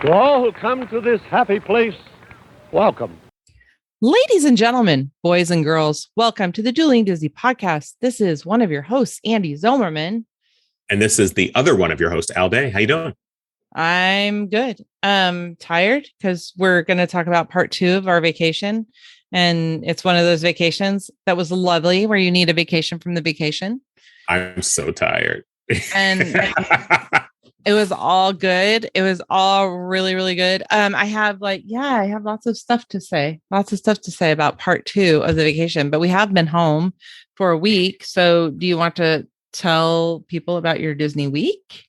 To all who come to this happy place, welcome. Ladies and gentlemen, boys and girls, welcome to the Dueling Disney podcast. This is one of your hosts, Andy Zomerman. And this is the other one of your hosts, Al Day. How you doing? I'm good. Tired because we're going to talk about part 2 of our vacation. And it's one of those vacations that was lovely where you need a vacation from the vacation. I'm so tired. And it was all good. It was all really, really good. I have lots of stuff to say about part 2 of the vacation, but we have been home for a week. So do you want to tell people about your Disney week?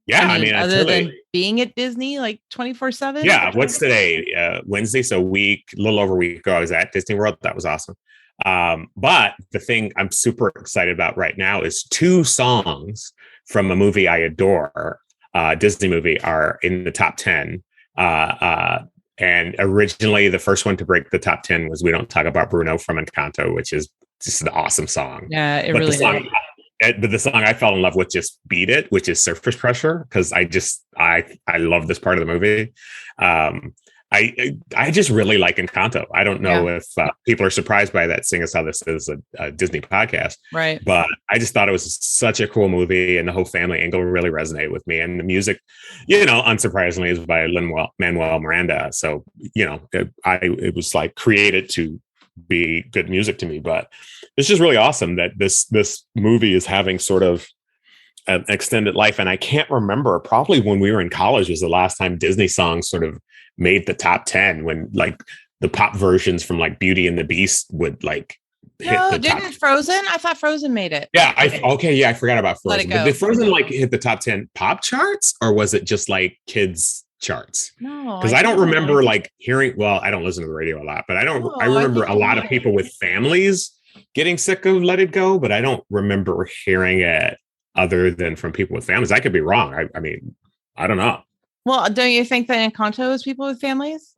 Yeah. Other than being at Disney like 24/7. Yeah. What's today? Wednesday. So a little over a week ago, I was at Disney World. That was awesome. But the thing I'm super excited about right now is 2 songs from a movie I adore. Disney movie are in the top 10. And originally the first one to break the top 10 was We Don't Talk About Bruno from Encanto, which is just an awesome song. Yeah, it really is. But the song I fell in love with just beat it, which is Surface Pressure, because I love this part of the movie. I just really like Encanto. I don't know if people are surprised by that, seeing as how this is a Disney podcast. Right. But I just thought it was such a cool movie, and the whole family angle really resonated with me. And the music, unsurprisingly, is by Lin-Manuel Miranda. So, it was like created to be good music to me. But it's just really awesome that this movie is having sort of an extended life. And I can't remember, probably when we were in college was the last time Disney songs sort of made the top 10, when like the pop versions from like Beauty and the Beast would like hit the top. Didn't Frozen? I thought Frozen made it. Yeah. I forgot about Frozen. Let it go. But did Frozen like hit the top 10 pop charts, or was it just like kids charts? No, because I don't remember like hearing, well, I don't listen to the radio a lot, but I remember a lot of people with families getting sick of Let It Go, but I don't remember hearing it other than from people with families. I could be wrong. I mean, I don't know. Well, don't you think that Encanto is people with families?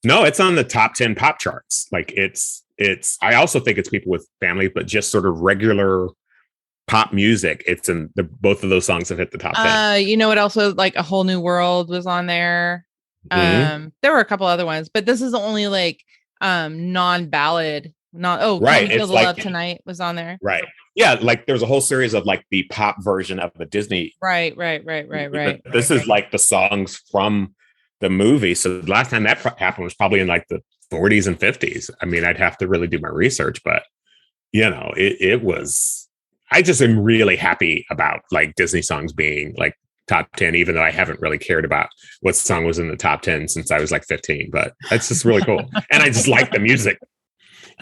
No, it's on the top 10 pop charts. Like it's, I also think it's people with families, but just sort of regular pop music. It's in both of those songs have hit the top 10. You know what? Also, like A Whole New World was on there. Mm-hmm. There were a couple other ones, but this is the only like non-ballad. Right. Feel the Love Tonight was on there. Right. Yeah. Like there's a whole series of like the pop version of the Disney. Right. This is like the songs from the movie. So the last time that happened was probably in like the 40s and 50s. I mean, I'd have to really do my research, but it was, I just am really happy about like Disney songs being like top 10, even though I haven't really cared about what song was in the top 10 since I was like 15, but that's just really cool. And I just like the music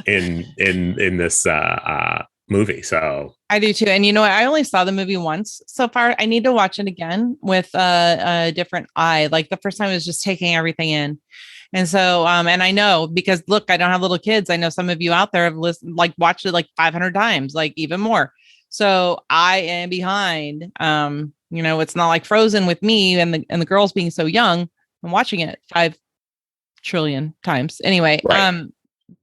in this movie. So I do too. And I only saw the movie once so far. I need to watch it again with a different eye. Like the first time I was just taking everything in. And so, and I know because look, I don't have little kids. I know some of you out there have watched it like 500 times, like even more. So I am behind. It's not like Frozen with me and the girls being so young. I'm watching it 5 trillion times. Anyway, right.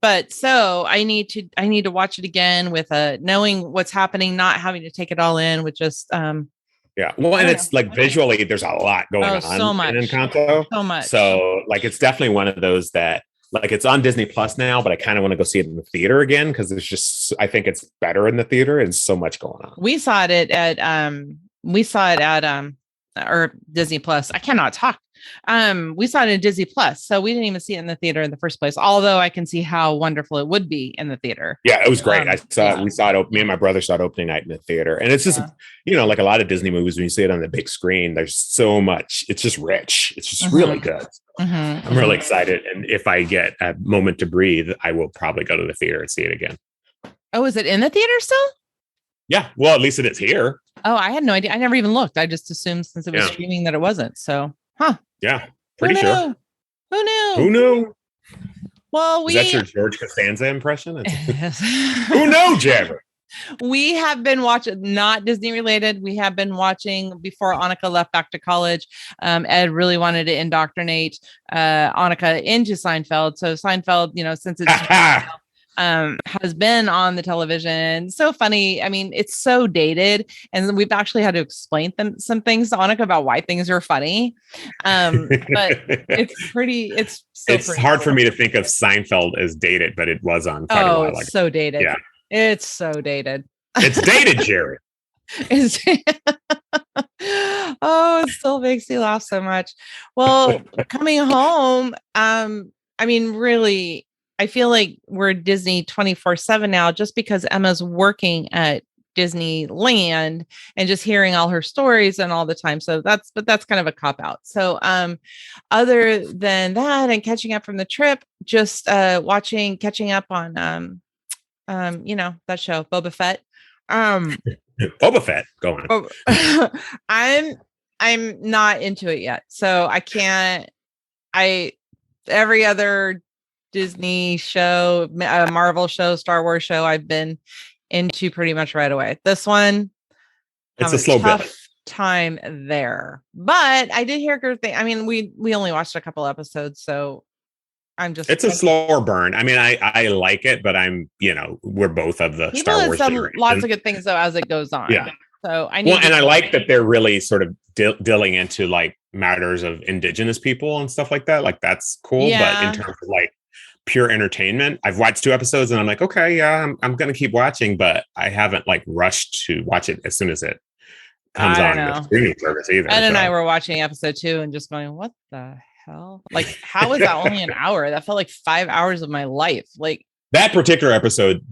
But so I need to watch it again with knowing what's happening, not having to take it all in with just yeah. Well, and it's like visually there's a lot going on so much. in Encanto. So much. So like it's definitely one of those that like it's on Disney Plus now, but I kind of want to go see it in the theater again because there's just I think it's better in the theater and so much going on. We saw it at or Disney Plus. I cannot talk. We saw it in Disney Plus, so we didn't even see it in the theater in the first place. Although I can see how wonderful it would be in the theater. Yeah, it was great. We saw it. Me and my brother saw it opening night in the theater, and it's just like a lot of Disney movies when you see it on the big screen. There's so much. It's just rich. It's just really good. I'm really excited, and if I get a moment to breathe, I will probably go to the theater and see it again. Oh, is it in the theater still? Yeah, well, at least it is here. Oh, I had no idea. I never even looked. I just assumed since it was streaming that it wasn't. So, yeah, pretty sure. Who knew? Who knew? Well, is that your George Costanza impression? Who knew, Jabber? We have been watching, not Disney related. We have been watching before Annika left back to college. Ed really wanted to indoctrinate Annika into Seinfeld. So Seinfeld, since it's has been on the television. So funny. I mean, it's so dated, and we've actually had to explain some things to Annika about why things are funny. But it's it's hard for me to think of Seinfeld as dated, but it was on quite a while ago. It's so dated. Yeah. It's so dated. It's dated, Jerry. Oh, it still makes me laugh so much. Well, coming home, I mean, really, I feel like we're Disney 24/7 now, just because Emma's working at Disneyland and just hearing all her stories and all the time. So that's kind of a cop out. So other than that, and catching up from the trip, just catching up on that show, Boba Fett. Boba Fett, go on. I'm not into it yet, so I can't. Every other Disney show, Marvel show, Star Wars show, I've been into pretty much right away. This one, it's a slow build. Time there, but I did hear good thing. I mean, we only watched a couple episodes, so it's a slower burn. I mean, I like it, but we're both of the Star Wars generation. Lots of good things though as it goes on. Yeah. So I like that they're really sort of dilling into like matters of indigenous people and stuff like that. Like that's cool. Yeah. But in terms of like pure entertainment, I've watched 2 episodes and I'm like, okay, yeah, I'm going to keep watching, but I haven't like rushed to watch it as soon as it comes on the streaming service either. Ed and I were watching episode 2 and just going, what the hell? Like, how is that only an hour? That felt like 5 hours of my life. Like that particular episode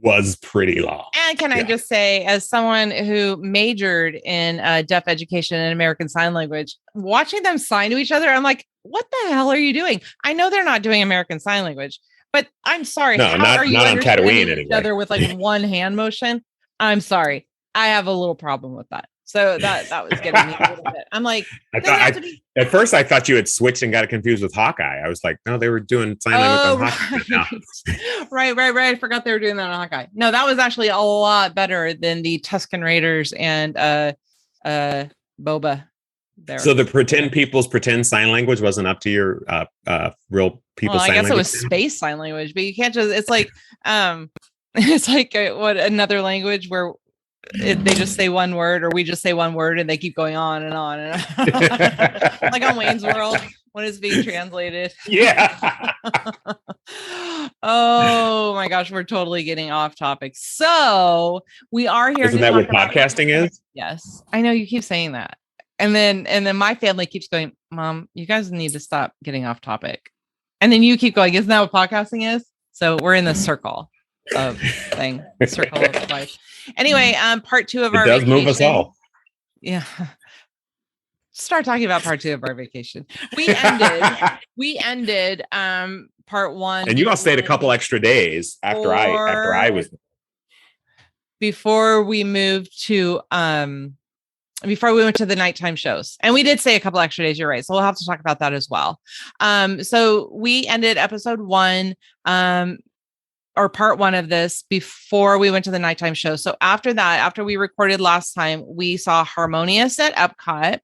was pretty long. And can I just say, as someone who majored in deaf education and American Sign Language, watching them sign to each other, I'm like, what the hell are you doing? I know they're not doing American Sign Language, but I'm sorry. No, not on Tatooine anyway. Each other with like one hand motion. I'm sorry. I have a little problem with that. So that was getting me a little bit. I'm like, at first I thought you had switched and got confused with Hawkeye. I was like, no, they were doing sign language on Hawkeye. Right. I forgot they were doing that on Hawkeye. No, that was actually a lot better than the Tusken Raiders and Boba. There. So the pretend sign language wasn't up to your real people's sign language? I guess it was space sign language, but you can't just, it's like another language where they just say one word, or we just say one word and they keep going on and on and on. Like on Wayne's World when it's being translated. Yeah. Oh my gosh, we're totally getting off topic. So we are here. Isn't that what podcasting is? Yes, I know you keep saying that. And then my family keeps going, Mom, you guys need to stop getting off topic. And then you keep going, isn't that what podcasting is? So we're in the circle of circle of life. Anyway, part 2 of our vacation. Move us all. Yeah. Start talking about part 2 of our vacation. We ended part 1. And you all stayed a couple extra days after I was before we moved to before we went to the nighttime shows. And we did say a couple extra days, you're right. So we'll have to talk about that as well. So we ended episode 1 or part 1 of this before we went to the nighttime show. So after that, after we recorded last time, we saw Harmonious at Epcot,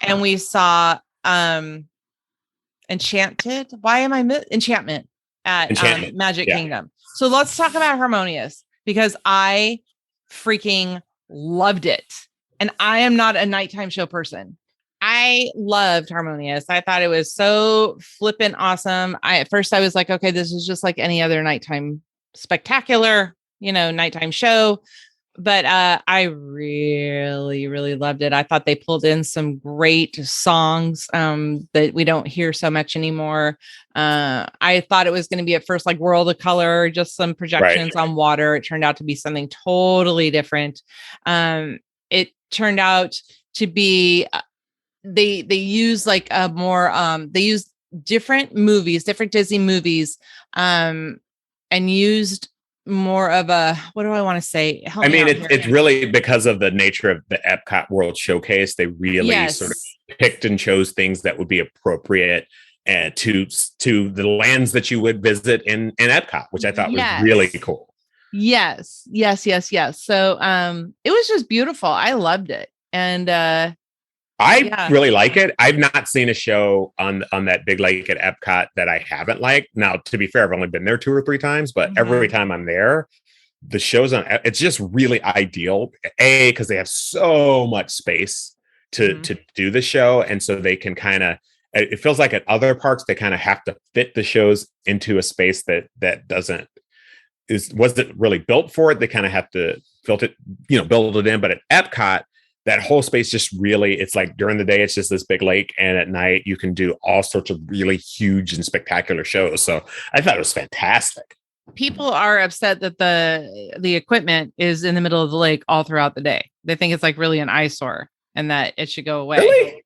and we saw Enchantment at Magic Kingdom. So let's talk about Harmonious, because I freaking loved it. And I am not a nighttime show person. I loved Harmonious. I thought it was so flippin' awesome. At first I was like, okay, this is just like any other nighttime spectacular, nighttime show. But I really, really loved it. I thought they pulled in some great songs that we don't hear so much anymore. I thought it was going to be at first like World of Color, just some projections on water. It turned out to be something totally different. It turned out to be they use like a more they used different Disney movies and used more of a, what do I want to say? It's really because of the nature of the Epcot World Showcase. They really sort of picked and chose things that would be appropriate to the lands that you would visit in Epcot, which I thought was really cool. Yes. So it was just beautiful. I loved it. And I really like it. I've not seen a show on that big lake at Epcot that I haven't liked. Now, to be fair, I've only been there 2 or 3 times, but every time I'm there, the shows on it's just really ideal. Because they have so much space to do the show, and so they can kind of. It feels like at other parks they kind of have to fit the shows into a space that wasn't really built for it. They kind of have to build it in. But at Epcot, that whole space just really, it's like during the day, it's just this big lake. And at night, you can do all sorts of really huge and spectacular shows. So I thought it was fantastic. People are upset that the equipment is in the middle of the lake all throughout the day. They think it's like really an eyesore and that it should go away. Really?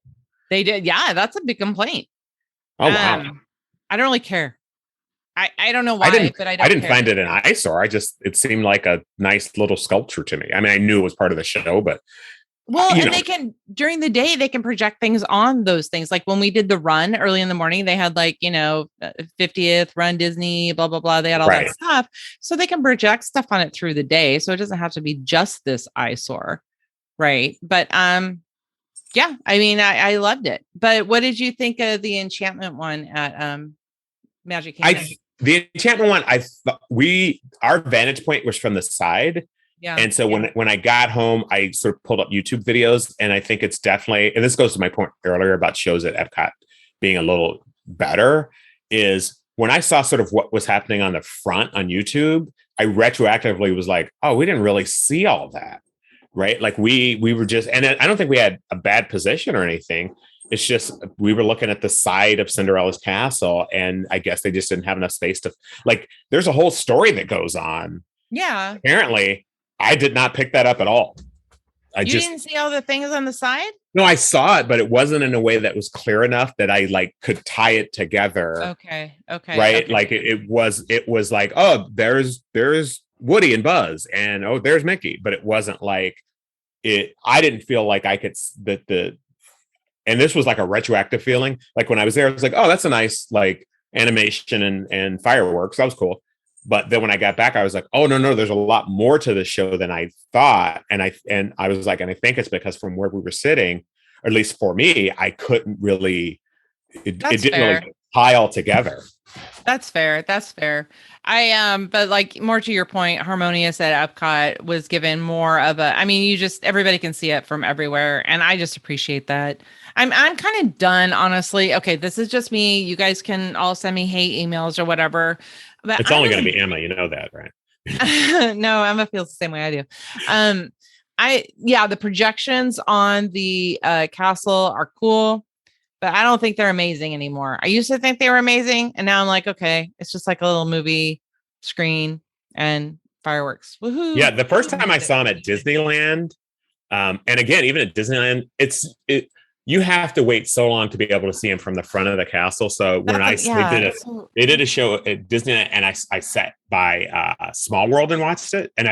They did. Yeah, that's a big complaint. Oh, wow. I don't really care. I don't know why, but I didn't find it an eyesore. It seemed like a nice little sculpture to me. I mean, I knew it was part of the show, but they can during the day they can project things on those things. Like when we did the run early in the morning, they had 50th Run Disney, blah blah blah. They had all that stuff, so they can project stuff on it through the day. So it doesn't have to be just this eyesore, right? But yeah, I mean, I loved it. But what did you think of the enchantment one at Magic Kingdom? The enchantment one, our vantage point was from the side. Yeah. And so when I got home, I sort of pulled up YouTube videos, and I think it's definitely, and this goes to my point earlier about shows at Epcot being a little better, is when I saw sort of what was happening on the front on YouTube, I retroactively was like, oh, we didn't really see all that, right? Like we were just, and I don't think we had a bad position or anything. It's just, we were looking at the side of Cinderella's castle, and I guess they just didn't have enough space to, like, there's a whole story that goes on. Yeah. Apparently, I did not pick that up at all. You didn't see all the things on the side? No, I saw it, but it wasn't in a way that was clear enough that I could tie it together. Okay. Right. Okay. Like it was like, oh, there's Woody and Buzz, and oh, there's Mickey, but it wasn't like it. I didn't feel like I could and this was like a retroactive feeling. Like when I was there, I was like, oh, that's a nice animation and fireworks. That was cool. But then when I got back, I was like, oh, no, there's a lot more to the show than I thought. And I was like, and I think it's because from where we were sitting, or at least for me, I couldn't really, it didn't really tie all together. That's fair. But more to your point, Harmonious at Epcot was given more of everybody can see it from everywhere. And I just appreciate that. I'm kind of done, honestly. Okay, this is just me. You guys can all send me hate emails or whatever. But it's only going to be Emma. You know that, right? No, Emma feels the same way I do. The projections on the castle are cool, but I don't think they're amazing anymore. I used to think they were amazing, and now I'm like, okay, it's just like a little movie screen and fireworks. Woohoo! Yeah, the first time I saw them at Disneyland, and again, even at Disneyland, you have to wait so long to be able to see them from the front of the castle. So when they did a show at Disneyland, and I sat by Small World and watched it, and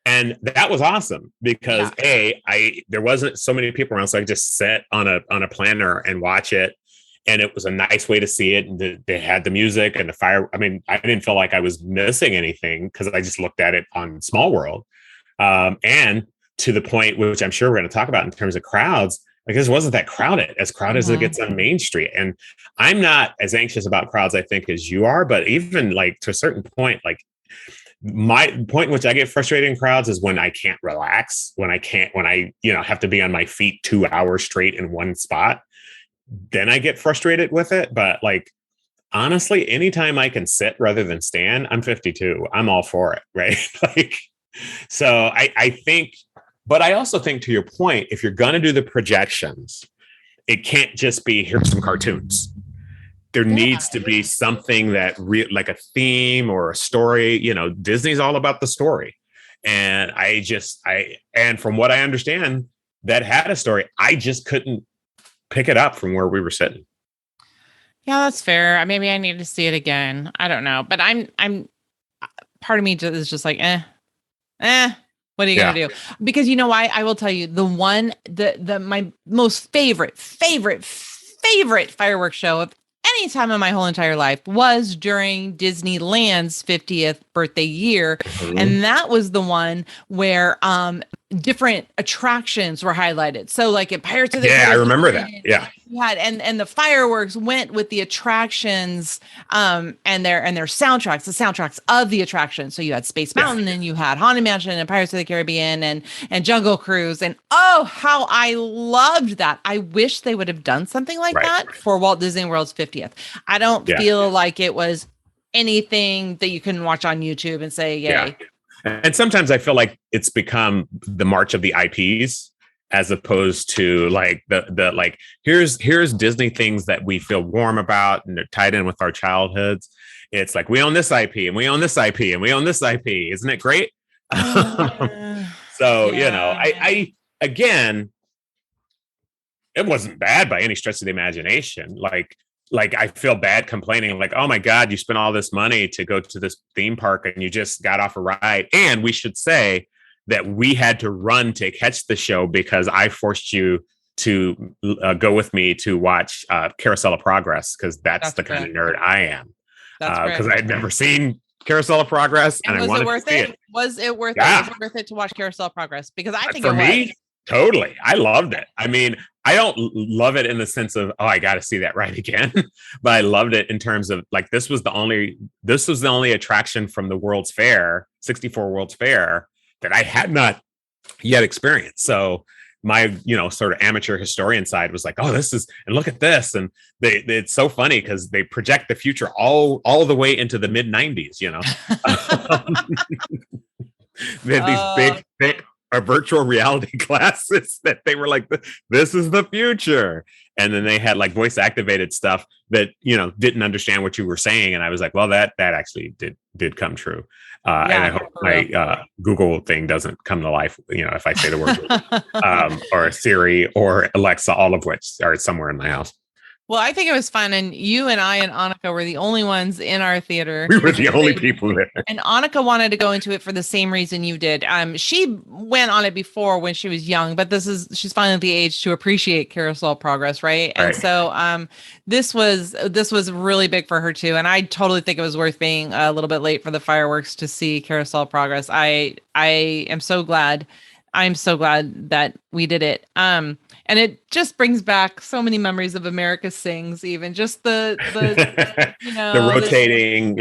and that was awesome because there wasn't so many people around, so I just sat on a planter and watch it, and it was a nice way to see it. And they had the music and the fire. I mean, I didn't feel like I was missing anything because I just looked at it on Small World, and to the point which I'm sure we're going to talk about in terms of crowds. Like this wasn't that crowded as it gets on Main Street. And I'm not as anxious about crowds, I think, as you are, but even to a certain point, my point in which I get frustrated in crowds is when I can't relax, when I have to be on my feet 2 hours straight in one spot, then I get frustrated with it. But honestly, anytime I can sit rather than stand, I'm 52. I'm all for it. Right. So I think, but I also think, to your point, if you're going to do the projections, it can't just be here's some cartoons. There needs to be something that like a theme or a story. Disney's all about the story. And and from what I understand, that had a story. I just couldn't pick it up from where we were sitting. Yeah, that's fair. Maybe I need to see it again. I don't know. But I'm part of me is just like, what are you going to do? Because you know why? I will tell you my most favorite fireworks show of any time in my whole entire life was during Disneyland's 50th birthday year. Mm-hmm. And that was the one where different attractions were highlighted. So like in Pirates of the Yeah, I Caribbean, remember that. Yeah. you had and the fireworks went with the attractions and their soundtracks, the soundtracks of the attractions. So you had Space Mountain and you had Haunted Mansion and Pirates of the Caribbean and Jungle Cruise. And oh, how I loved that. I wish they would have done something like that for Walt Disney World's 50th. I don't feel like it was anything that you can watch on YouTube and say, yay. Yeah. And sometimes I feel like it's become the march of the IPs as opposed to like the like, here's Disney things that we feel warm about and they're tied in with our childhoods. It's like, we own this IP and we own this IP and we own this IP. Isn't it great? So, you know, I again, it wasn't bad by any stretch of the imagination. Like I feel bad complaining, like, oh my God, you spent all this money to go to this theme park and you just got off a ride. And we should say that we had to run to catch the show because I forced you to go with me to watch Carousel of Progress, because that's the kind of nerd I am. Because I had never seen Carousel of Progress and I wanted to see it. Was it worth it? Was it worth it to watch Carousel of Progress? Because I think for me, totally. I loved it. I mean, I don't love it in the sense of, oh, I got to see that ride again. But I loved it in terms of like, this was the only attraction from the World's Fair, 64 World's Fair, that I had not yet experienced. So my, sort of amateur historian side was like, oh, this is, and look at this. And it's so funny because they project the future all the way into the mid 90s, They had these big, thick, virtual reality glasses that they were like, this is the future. And then they had like voice activated stuff that, didn't understand what you were saying. And I was like, well, that actually did come true. And I hope my Google thing doesn't come to life, if I say the word or Siri or Alexa, all of which are somewhere in my house. Well, I think it was fun. And you and I and Annika were the only ones in our theater. We were the only people there. And Annika wanted to go into it for the same reason you did. She went on it before when she was young, but she's finally at the age to appreciate Carousel Progress, right? And so this was really big for her too. And I totally think it was worth being a little bit late for the fireworks to see Carousel Progress. I am so glad. I'm so glad that we did it. And it just brings back so many memories of America Sings, even just the the rotating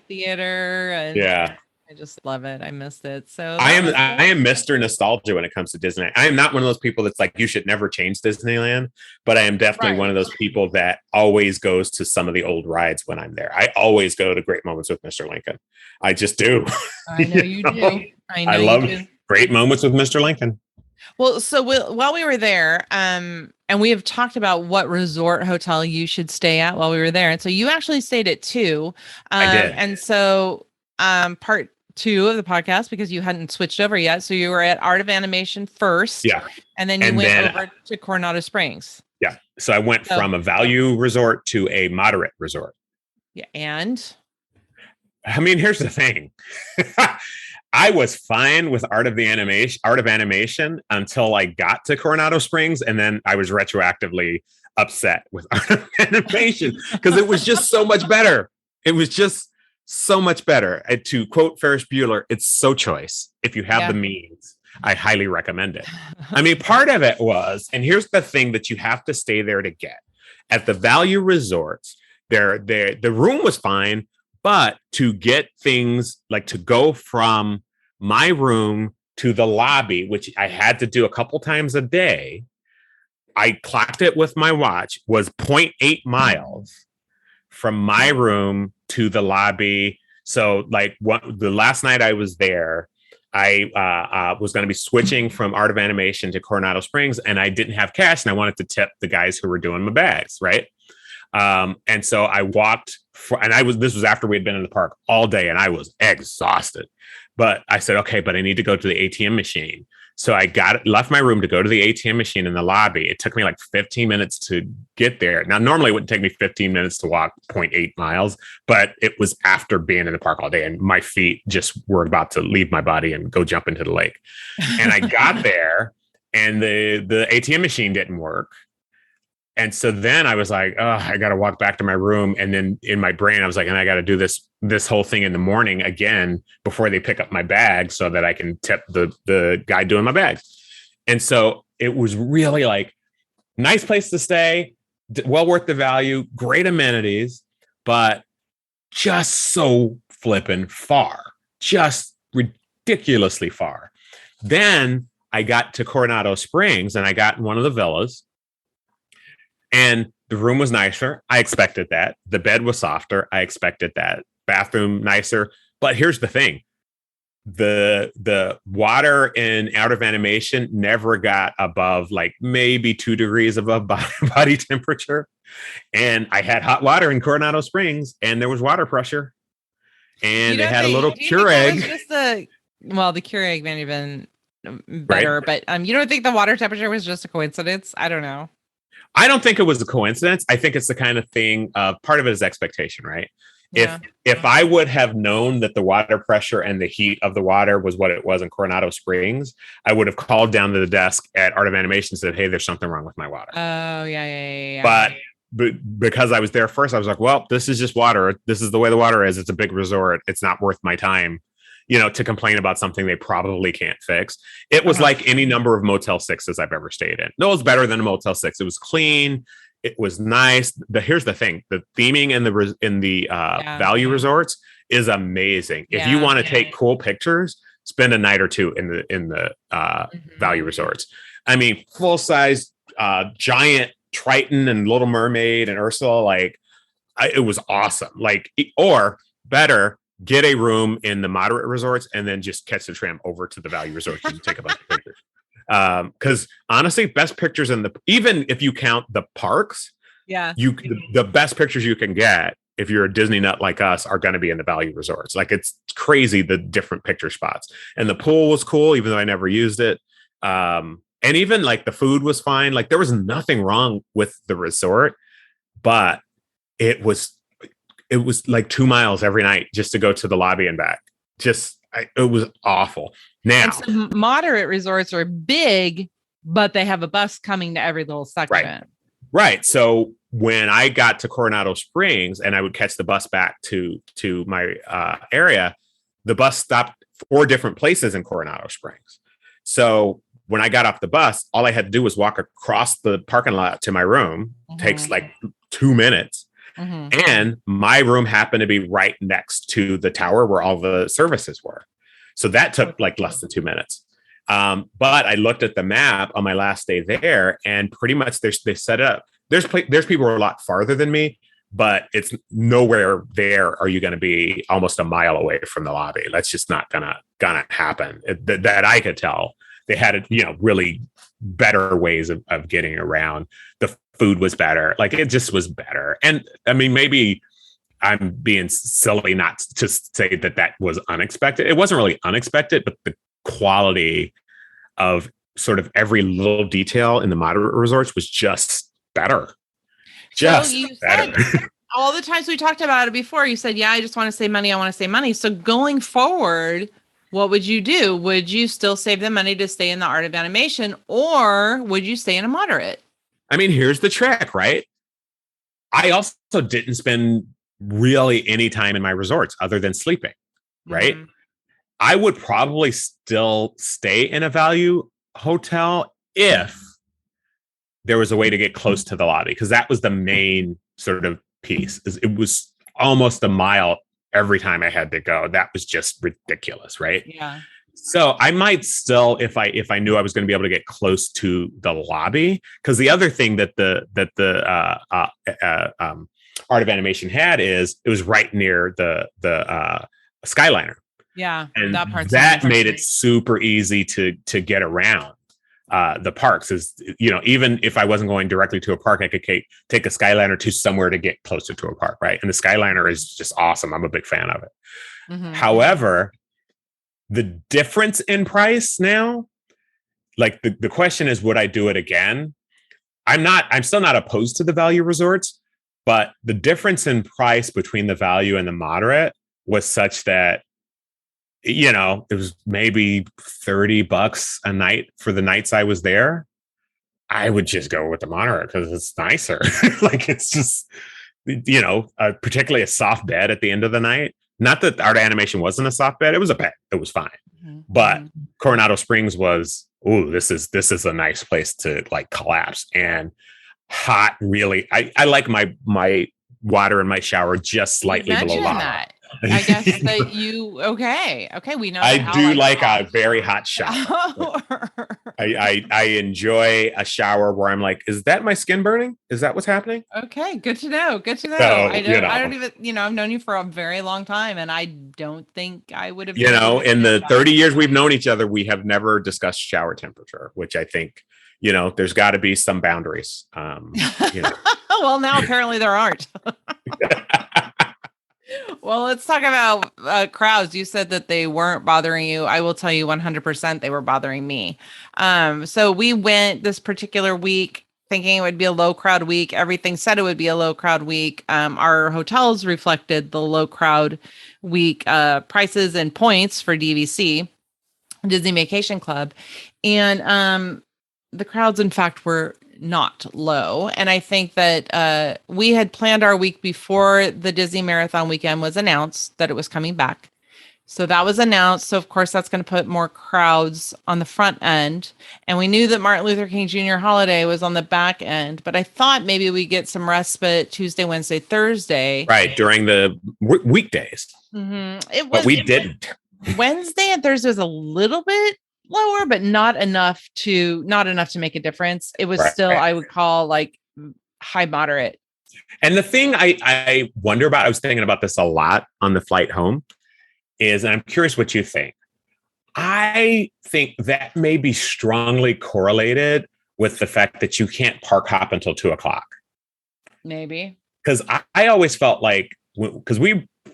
theater. And I just love it. I missed it. So I am Mr. Nostalgia when it comes to Disney. I am not one of those people that's like, you should never change Disneyland, but I am definitely one of those people that always goes to some of the old rides when I'm there. I always go to Great Moments with Mr. Lincoln. I just do. I know you do. I love Great Moments with Mr. Lincoln. Well, so while we were there, and we have talked about what resort hotel you should stay at while we were there. And so you actually stayed at 2. I did. And so part 2 of the podcast, because you hadn't switched over yet. So you were at Art of Animation first. Yeah. And then you went over to Coronado Springs. Yeah. So I went from a value resort to a moderate resort. Yeah. And I mean, here's the thing. I was fine with Art of Animation until I got to Coronado Springs, and then I was retroactively upset with Art of Animation because it was just so much better. It was just so much better. And to quote Ferris Bueller, it's so choice. If you have the means, I highly recommend it. I mean, part of it was, and here's the thing that you have to stay there to get. At the value resorts, the room was fine, but to get things like to go from my room to the lobby, which I had to do a couple times a day, I clocked it with my watch, was 0.8 miles from my room to the lobby. So like the last night I was there, I was going to be switching from Art of Animation to Coronado Springs, and I didn't have cash, and I wanted to tip the guys who were doing my bags, right? And so I walked, this was after we had been in the park all day, and I was exhausted. But I said, okay, but I need to go to the ATM machine. So I left my room to go to the ATM machine in the lobby. It took me like 15 minutes to get there. Now, normally it wouldn't take me 15 minutes to walk 0.8 miles, but it was after being in the park all day, and my feet just were about to leave my body and go jump into the lake. And I got there, and the ATM machine didn't work. And so then I was like, oh, I got to walk back to my room. And then in my brain, I was like, and I got to do this whole thing in the morning again before they pick up my bag so that I can tip the guy doing my bag. And so it was really like nice place to stay, well worth the value, great amenities, but just so flippin' far, just ridiculously far. Then I got to Coronado Springs and I got in one of the villas. And the room was nicer. I expected that. The bed was softer. I expected that. Bathroom nicer. But here's the thing. The water in Art of Animation never got above like maybe 2 degrees above body temperature. And I had hot water in Coronado Springs and there was water pressure. And they had a little Keurig. Well, the Keurig may have been better, right? But you don't think the water temperature was just a coincidence? I don't know. I don't think it was a coincidence. I think it's the kind of thing, part of it is expectation, right? Yeah. If I would have known that the water pressure and the heat of the water was what it was in Coronado Springs, I would have called down to the desk at Art of Animation and said, hey, there's something wrong with my water. Oh, yeah. But because I was there first, I was like, well, this is just water. This is the way the water is. It's a big resort. It's not worth my time, to complain about something they probably can't fix. It was like any number of Motel 6s I've ever stayed in. No, it was better than a Motel 6. It was clean. It was nice. Here's the thing: the theming in the value resorts is amazing. If you want to take cool pictures, spend a night or two in the value resorts. I mean, full size giant Triton and Little Mermaid and Ursula. It was awesome. Or better, get a room in the moderate resorts and then just catch the tram over to the value resorts and take a bunch of pictures. Because honestly, best pictures even if you count the parks, the best pictures you can get if you're a Disney nut like us are going to be in the value resorts. It's crazy the different picture spots. And the pool was cool, even though I never used it. And even the food was fine. There was nothing wrong with the resort, but it was 2 miles every night just to go to the lobby and back. It was awful. Now, moderate resorts are big, but they have a bus coming to every little section. Right. So when I got to Coronado Springs and I would catch the bus back to my area, the bus stopped 4 different places in Coronado Springs. So when I got off the bus, all I had to do was walk across the parking lot to my room. Takes 2 minutes. And my room happened to be right next to the tower where all the services were. So that took less than 2 minutes. But I looked at the map on my last day there and pretty much they set it up. There's people who are a lot farther than me, but it's nowhere there are you going to be almost a mile away from the lobby. That's just not gonna happen that I could tell. They had really better ways of getting around. The food was better. It just was better. And I mean, maybe I'm being silly not to say that was unexpected. It wasn't really unexpected, but the quality of sort of every little detail in the moderate resorts was just better. Just better. All the times we talked about it before, you said, I just want to save money. I want to save money. So going forward, what would you do? Would you still save the money to stay in the Art of Animation, or would you stay in a moderate? I mean, here's the trick, right? I also didn't spend really any time in my resorts other than sleeping, right? I would probably still stay in a value hotel if there was a way to get close to the lobby, because that was the main sort of piece. It was almost a mile every time I had to go. That was just ridiculous, right? Yeah. So I might still, if I knew I was going to be able to get close to the lobby, because the other thing that the Art of Animation had is it was right near the Skyliner. Yeah, and that made it super easy to get around the parks. Is even if I wasn't going directly to a park, I could take a Skyliner to somewhere to get closer to a park, right? And the Skyliner is just awesome. I'm a big fan of it. However, the difference in price now, the question is, would I do it again? I'm still not opposed to the value resorts, but the difference in price between the value and the moderate was such that, it was maybe $30 a night for the nights I was there. I would just go with the monorail because it's nicer. Like it's just, particularly a soft bed at the end of the night. Not that Art Animation wasn't a soft bed; it was a bed. It was fine. Mm-hmm. But Coronado Springs was, this is a nice place to like collapse and hot. Really, I like my water in my shower just slightly below lava. That. I guess that okay. We know. I do like a very hot shower. I enjoy a shower where I'm like, is that my skin burning? Is that what's happening? Okay, good to know. Good to know. So, I don't even, I've known you for a very long time, and I don't think I would have. In the 30 years we've known each other, we have never discussed shower temperature, which I think, there's got to be some boundaries. Well, now apparently there aren't. Well, let's talk about crowds. You said that they weren't bothering you. I will tell you 100% they were bothering me. So we went this particular week thinking it would be a low crowd week. Everything said it would be a low crowd week. Our hotels reflected the low crowd week prices and points for DVC, Disney Vacation Club. And the crowds, in fact, were not low. And I think that we had planned our week before the Disney Marathon weekend was announced that it was coming back. So that was announced. So of course that's going to put more crowds on the front end. And we knew that Martin Luther King Jr. holiday was on the back end, but I thought maybe we get some respite Tuesday, Wednesday, Thursday. Right. During the weekdays. Mm-hmm. But we didn't. Wednesday and Thursday was a little bit lower, but not enough to make a difference. It was still, I would call like high moderate. And the thing I wonder about, I was thinking about this a lot on the flight home, is, and I'm curious what you think. I think that may be strongly correlated with the fact that you can't park hop until 2:00. Maybe. Because I always felt like, because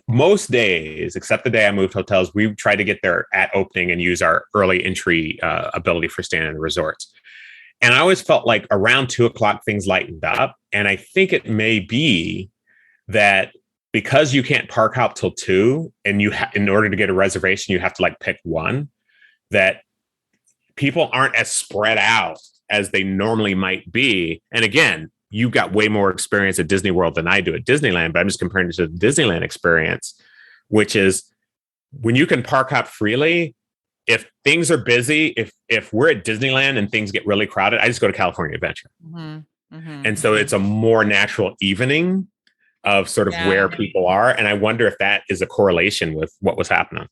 most days, except the day I moved hotels, we tried to get there at opening and use our early entry ability for staying in the resorts. And I always felt like around 2:00, things lightened up. And I think it may be that because you can't park hop till 2, and in order to get a reservation, you have to like pick one, that people aren't as spread out as they normally might be. And again, you've got way more experience at Disney World than I do at Disneyland, but I'm just comparing it to the Disneyland experience, which is when you can park hop freely. If things are busy, if we're at Disneyland and things get really crowded, I just go to California Adventure. Mm-hmm. Mm-hmm. And so it's a more natural evening of sort of where people are. And I wonder if that is a correlation with what was happening.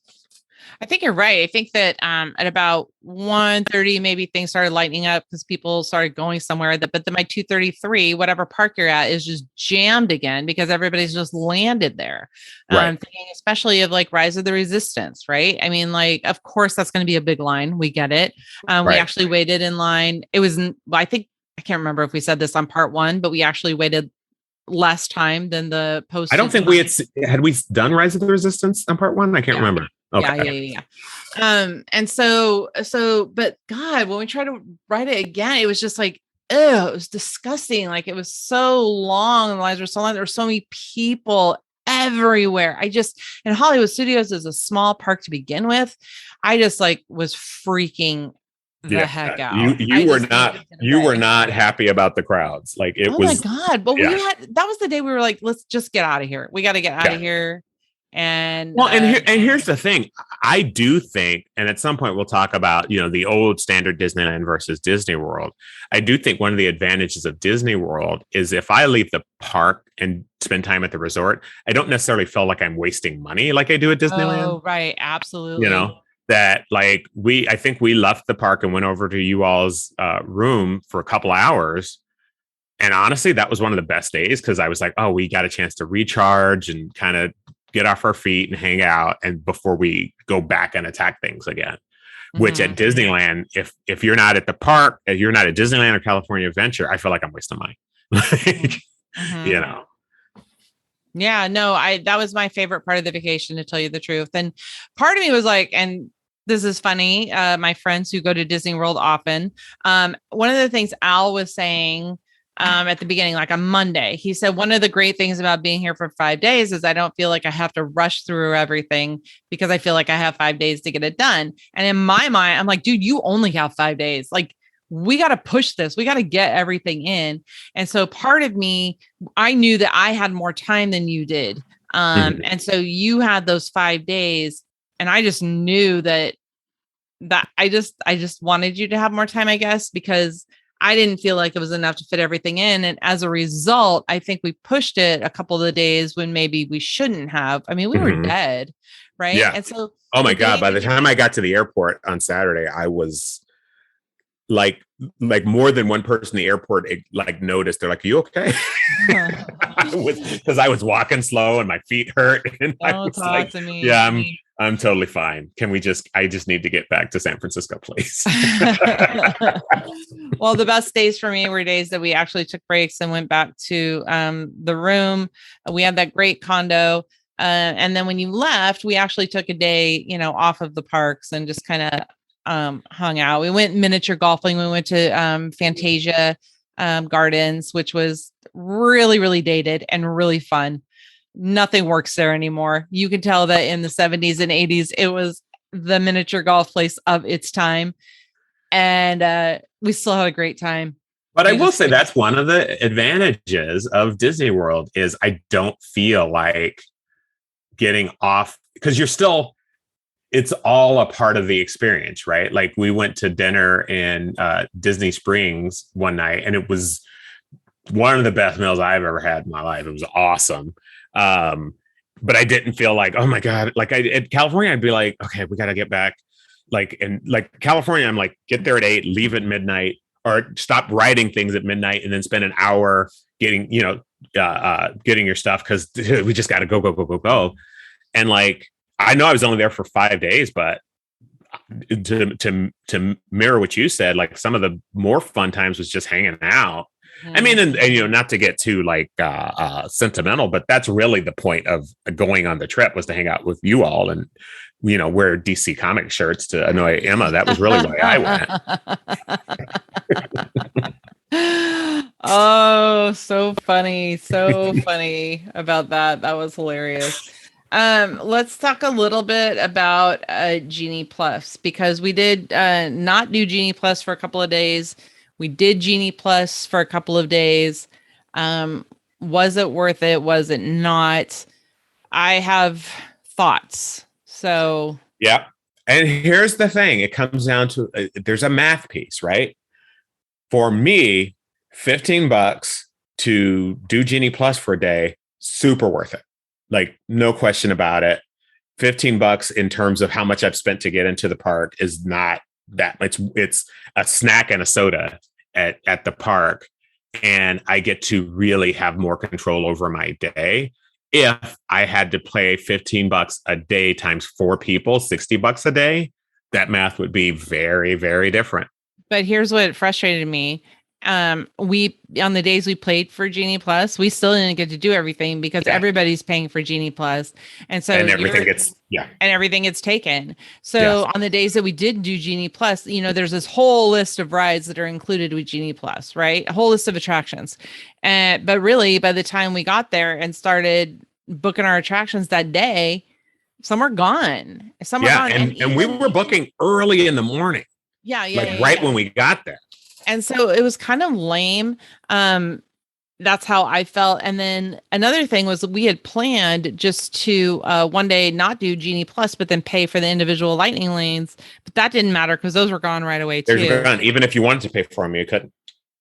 I think you're right. I think that at about 1:30, maybe things started lightening up because people started going somewhere. But then by 2:33, whatever park you're at is just jammed again because everybody's just landed there. Thinking especially of like Rise of the Resistance, right? I mean, like, of course, that's going to be a big line. We get it. We actually waited in line. It was, I think, I can't remember if we said this on part 1, but we actually waited less time than the post. I don't think had we done Rise of the Resistance on part 1? I can't remember. Okay. Yeah. And so, but God, when we tried to write it again, it was just like, it was disgusting. Like it was so long. The lines were so long. There were so many people everywhere. And Hollywood Studios is a small park to begin with. I just like was freaking the heck out. You were not happy about the crowds. Like it was. Oh my God. But that was the day we were like, let's just get out of here. We got to get out of here. And here's the thing. I do think, and at some point we'll talk about, the old standard Disneyland versus Disney World. I do think one of the advantages of Disney World is if I leave the park and spend time at the resort, I don't necessarily feel like I'm wasting money like I do at Disneyland. Oh, right. Absolutely. That like I think we left the park and went over to you all's room for a couple hours. And honestly, that was one of the best days because I was like, oh, we got a chance to recharge and kind of get off our feet and hang out, and before we go back and attack things again. Mm-hmm. Which at Disneyland, if you're not at the park, if you're not at Disneyland or California Adventure, I feel like I'm wasting money. Yeah, no, that was my favorite part of the vacation, to tell you the truth. And part of me was like, and this is funny, my friends who go to Disney World often, one of the things Al was saying at the beginning, like on Monday, he said, one of the great things about being here for 5 days is I don't feel like I have to rush through everything because I feel like I have 5 days to get it done. And in my mind, I'm like, dude, you only have 5 days. Like we got to push this. We got to get everything in. And so part of me, I knew that I had more time than you did. And so you had those 5 days, and I just knew that I just wanted you to have more time, I guess, because I didn't feel like it was enough to fit everything in. And as a result, I think we pushed it a couple of the days when maybe we shouldn't have. I mean, we were dead. Right. Yeah. And so, oh my God, by the time I got to the airport on Saturday, I was like more than one person in the airport noticed. They're like, "Are you okay?" Because I was walking slow and my feet hurt, and I was like, to me. "Yeah, I'm totally fine. I just need to get back to San Francisco, please." Well, the best days for me were days that we actually took breaks and went back to the room. We had that great condo. And then when you left, we actually took a day, off of the parks and just kind of hung out. We went miniature golfing. We went to Fantasia Gardens, which was really, really dated and really fun. Nothing works there anymore. You can tell that in the 70s and 80s, it was the miniature golf place of its time. And we still had a great time. But I will say that's one of the advantages of Disney World is I don't feel like getting off, because it's all a part of the experience, right? Like we went to dinner in Disney Springs one night, and it was one of the best meals I've ever had in my life. It was awesome. But I didn't feel like, oh my God, like in California, I'd be like, okay, we got to get back. Like California, I'm like, get there at 8, leave at midnight, or stop writing things at midnight and then spend an hour getting your stuff, because we just got to go. And like, I know I was only there for 5 days, but to mirror what you said, like some of the more fun times was just hanging out. I mean, and not to get too sentimental, but that's really the point of going on the trip, was to hang out with you all and wear DC comic shirts to annoy Emma. That was really why I went. Oh, so funny about that. That was hilarious. Let's talk a little bit about Genie Plus, because we did not do Genie Plus for a couple of days. We did Genie Plus for a couple of days. Was it worth it? Was it not? I have thoughts. So yeah. And here's the thing. It comes down to there's a math piece, right? For me, $15 to do Genie Plus for a day, super worth it. Like, no question about it. $15 in terms of how much I've spent to get into the park is not that much. It's a snack and a soda at the park. And I get to really have more control over my day. If I had to pay $15 a day times 4 people, $60 a day, that math would be very, very different. But here's what frustrated me. We, on the days we played for Genie Plus, we still didn't get to do everything because everybody's paying for Genie Plus. And so everything gets taken. So on the days that we did do Genie Plus, there's this whole list of rides that are included with Genie Plus, right? A whole list of attractions. But really, by the time we got there and started booking our attractions that day, some are gone. Some are gone. And we were booking early in the morning. When we got there. And so it was kind of lame. That's how I felt. And then another thing was we had planned just to one day not do Genie Plus, but then pay for the individual lightning lanes. But that didn't matter because those were gone right away too. They're gone. Even if you wanted to pay for them, you couldn't.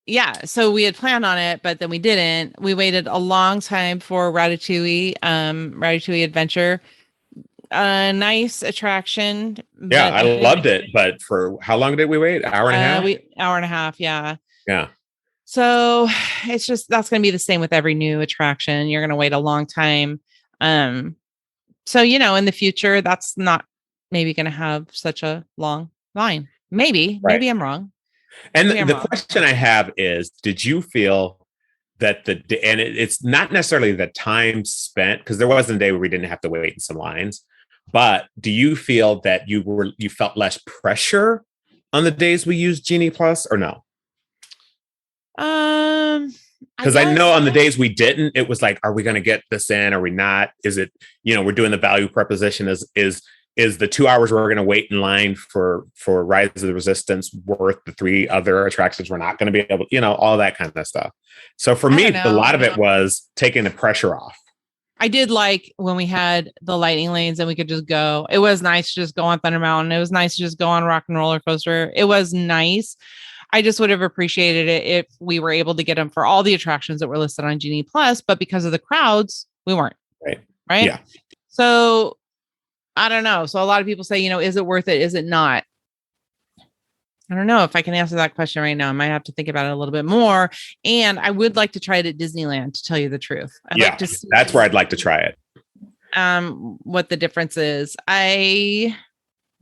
Yeah. So we had planned on it, but then we didn't. We waited a long time for Ratatouille Adventure. A nice attraction. Yeah, I loved it. But for how long did we wait? Hour and a half? Hour and a half. Yeah. Yeah. So it's just, that's going to be the same with every new attraction. You're going to wait a long time. So, in the future, that's not maybe going to have such a long line. Maybe I'm wrong. And the question I have is, did you feel that it's not necessarily the time spent, because there wasn't a day where we didn't have to wait in some lines, but do you feel that you felt less pressure on the days we used Genie Plus, or no? Because I know on the days we didn't, it was like, are we going to get this in? Are we not? Is it, we're doing the value proposition. Is is the 2 hours we're going to wait in line for Rise of the Resistance worth the 3 other attractions we're not going to be able, all that kind of stuff. So for me, a lot of it was taking the pressure off. I did like when we had the lightning lanes and we could just go. It was nice to just go on Thunder Mountain. It was nice to just go on Rock and Roller Coaster. It was nice. I just would have appreciated it if we were able to get them for all the attractions that were listed on Genie Plus, but because of the crowds, we weren't. Right. Yeah. So I don't know. So a lot of people say, is it worth it? Is it not? I don't know if I can answer that question right now. I might have to think about it a little bit more. And I would like to try it at Disneyland, to tell you the truth. I'd like to see that's where I'd like to try it. What the difference is. I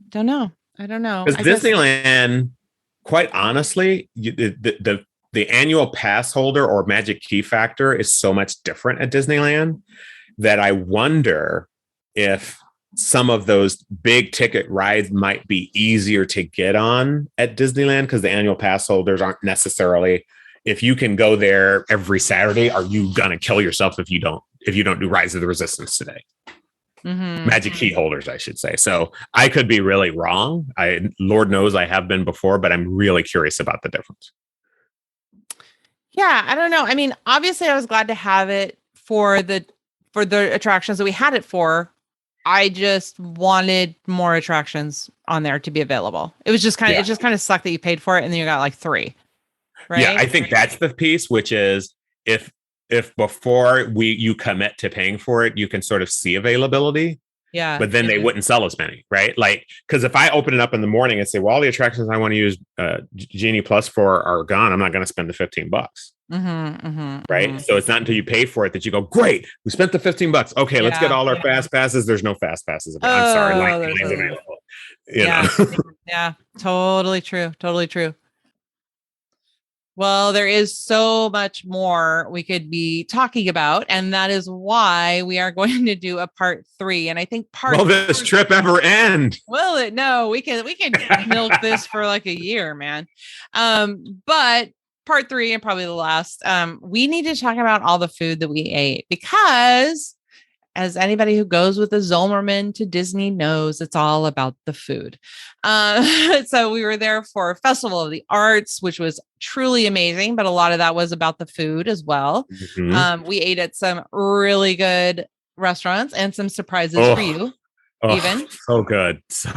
don't know. Because Disneyland, quite honestly, the annual pass holder or magic key factor is so much different at Disneyland that I wonder if some of those big ticket rides might be easier to get on at Disneyland, because the annual pass holders aren't necessarily, if you can go there every Saturday, are you going to kill yourself if you don't do Rise of the Resistance today? Mm-hmm. Magic key holders, I should say. So I could be really wrong. Lord knows I have been before, but I'm really curious about the difference. Yeah, I don't know. I mean, obviously I was glad to have it for the attractions that we had it for. I just wanted more attractions on there to be available. It was just it just kind of sucked that you paid for it and then you got like 3. Right? Yeah, I think that's the piece, which is if before you commit to paying for it, you can sort of see availability. Yeah. But then they wouldn't sell as many, right? Like, because if I open it up in the morning and say, well, all the attractions I want to use Genie Plus for are gone, I'm not going to spend the $15. Right. So it's not until you pay for it that you go, great, we spent the $15. Okay, let's get all our fast passes. There's no fast passes. I'm sorry. Yeah, totally true. Totally true. Well, there is so much more we could be talking about, and that is why we are going to do a part 3. And I think will this trip ever end? Will it? No, we can milk this for like a year, man. But part 3, and probably the last, we need to talk about all the food that we ate, because as anybody who goes with a Zolmerman to Disney knows, it's all about the food. So we were there for Festival of the Arts, which was truly amazing, but a lot of that was about the food as well. Mm-hmm. We ate at some really good restaurants and some surprises for you. Even so good. So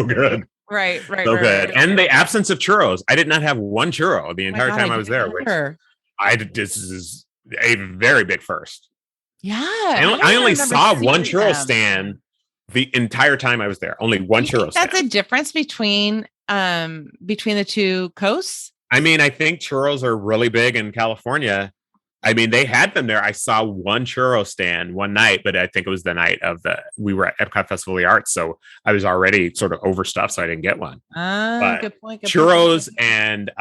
good. Right. So good. And the absence of churros. I did not have one churro the entire time I was there. This is a very big first. Yeah. I only saw one churro stand the entire time I was there. Only one churro stand. That's a difference between the two coasts. I mean, I think churros are really big in California. I mean, they had them there. I saw one churro stand one night, but I think it was the night we were at Epcot Festival of the Arts. So I was already sort of overstuffed, so I didn't get one. Good point. Churros and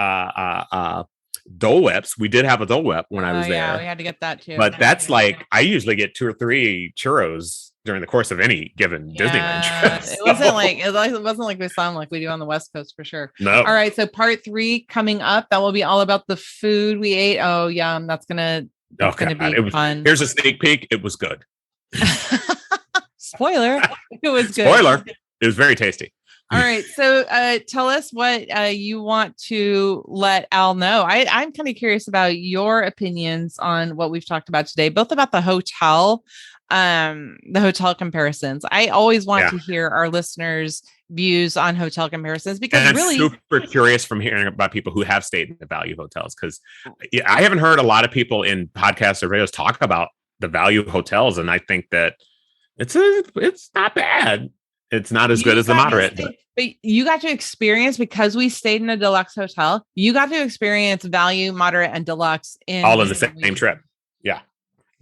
Dole Whips. We did have a Dole Whip when I was there. Yeah, we had to get that too. But that's like, I usually get 2 or 3 churros during the course of any given Disneyland trip. So. It wasn't like we sound like we do on the West Coast for sure. No. All right. So part 3 coming up, that will be all about the food we ate. Oh, yum. That's gonna be fun. Here's a sneak peek. It was good. Spoiler. It was good. Spoiler. It was very tasty. All right. So tell us what you want to let Al know. I'm kind of curious about your opinions on what we've talked about today, both about the hotel comparisons. I always want to hear our listeners' views on hotel comparisons, because I'm super curious from hearing about people who have stayed in the value hotels, because I haven't heard a lot of people in podcasts or videos talk about the value hotels. And I think that it's not bad. It's not as good as the moderate. But you got to experience, because we stayed in a deluxe hotel, you got to experience value, moderate, and deluxe all in the same trip. Yeah.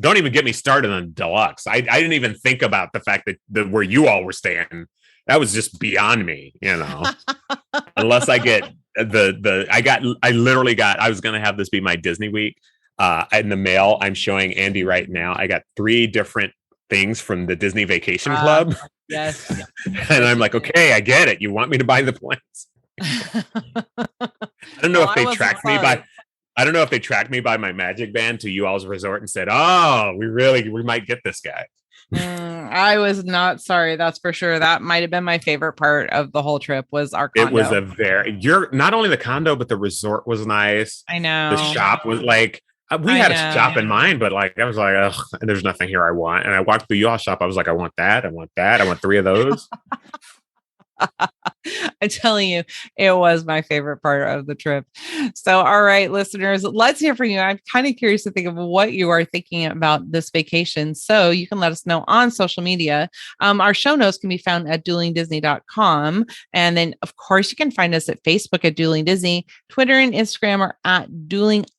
Don't even get me started on deluxe. I didn't even think about the fact that where you all were staying, that was just beyond me, unless I get I was going to have this be my Disney week. In the mail, I'm showing Andy right now. I got 3 different things from the Disney Vacation Club. Yes. And I'm like, okay, I get it. You want me to buy the points. I don't know if they tracked me by. I don't know if they tracked me by my magic band to you all's resort and said, "Oh, we might get this guy." I was not sorry. That's for sure. That might have been my favorite part of the whole trip was our condo. It was you're not only the condo, but the resort was nice. I know. The shop was like, we had a shop in mind, but like, I was like, ugh, there's nothing here I want. And I walked through your shop. I was like, I want that. I want that. I want 3 of those. I'm telling you, it was my favorite part of the trip. So, all right, listeners, let's hear from you. I'm kind of curious to think of what you are thinking about this vacation. So you can let us know on social media. Our show notes can be found at duelingdisney.com. And then, of course, you can find us at Facebook at Dueling Disney. Twitter and Instagram are at dueling_Disney.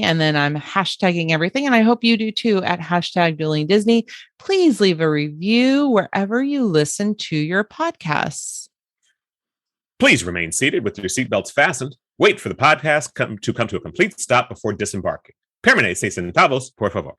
And then I'm hashtagging everything. And I hope you do too at hashtag Dueling Disney. Please leave a review wherever you listen to your podcasts. Please remain seated with your seatbelts fastened. Wait for the podcast to come to a complete stop before disembarking. Permanece sentados, por favor.